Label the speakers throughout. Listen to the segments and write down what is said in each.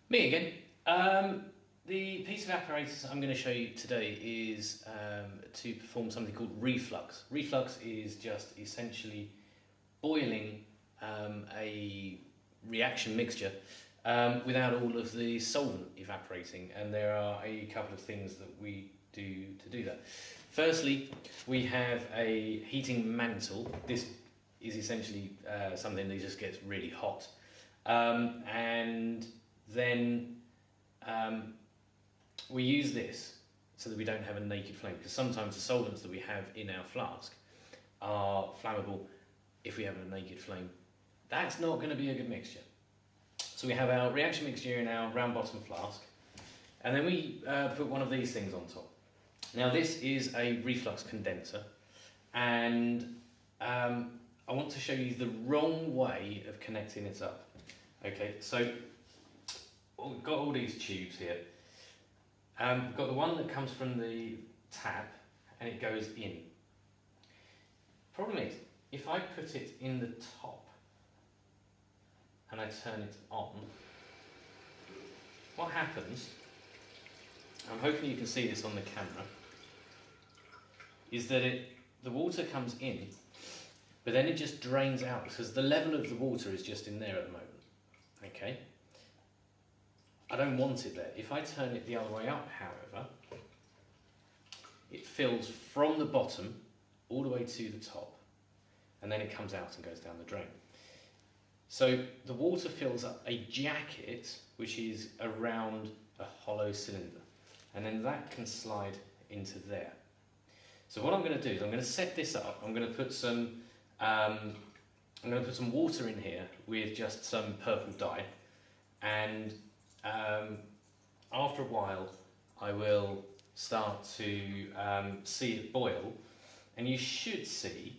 Speaker 1: Me again. The piece of apparatus I'm going to show you today is to perform something called reflux. Reflux is just essentially boiling a reaction mixture without all of the solvent evaporating, and there are a couple of things that we do to do that. Firstly, we have a heating mantle. This is essentially something that just gets really hot, and then we use this so that we don't have a naked flame, because sometimes the solvents that we have in our flask are flammable if we have a naked flame. That's not going to be a good mixture. So we have our reaction mixture in our round bottom flask, and then we put one of these things on top. Now this is a reflux condenser, and I want to show you the wrong way of connecting it up. Okay, so we've got all these tubes here. We've got the one that comes from the tap and it goes in. Problem is, if I put it in the top and I turn it on, what happens, I'm hoping you can see this on the camera, is that the water comes in, but then it just drains out because the level of the water is just in there at the moment. Okay? I don't want it there. If I turn it the other way up, however, it fills from the bottom all the way to the top, and then it comes out and goes down the drain. So the water fills up a jacket which is around a hollow cylinder, and then that can slide into there. So what I'm going to do is I'm going to set this up. I'm going to put some water in here with just some purple dye, and after a while I will start to see it boil, and you should see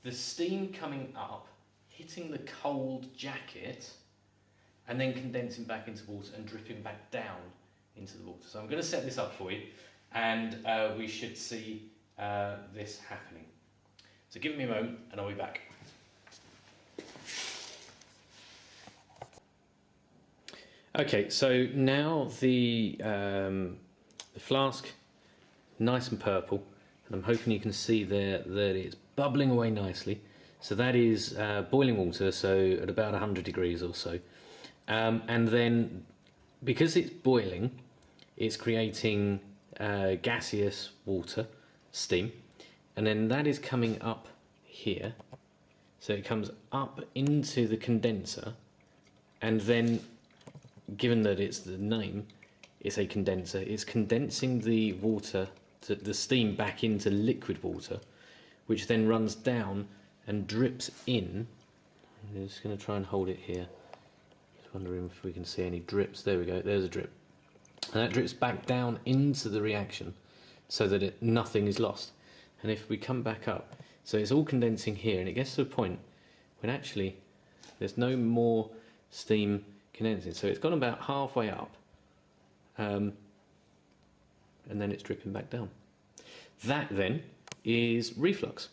Speaker 1: the steam coming up, hitting the cold jacket, and then condensing back into water and dripping back down into the water. So I'm going to set this up for you, and we should see this happening. So give me a moment and I'll be back. Okay, so now the flask, nice and purple, and I'm hoping you can see there that it's bubbling away nicely. So that is boiling water, so at about 100 degrees or so. And then, because it's boiling, it's creating gaseous water, steam, and then that is coming up here. So it comes up into the condenser, and then, given that it's the name, it's a condenser, it's condensing the water, the steam back into liquid water, which then runs down and drips in. I'm just going to try and hold it here. Just wondering if we can see any drips. There we go, there's a drip. And that drips back down into the reaction so that nothing is lost. And if we come back up, so it's all condensing here, and it gets to a point when actually there's no more steam condensing. So it's gone about halfway up, and then it's dripping back down. That then is reflux.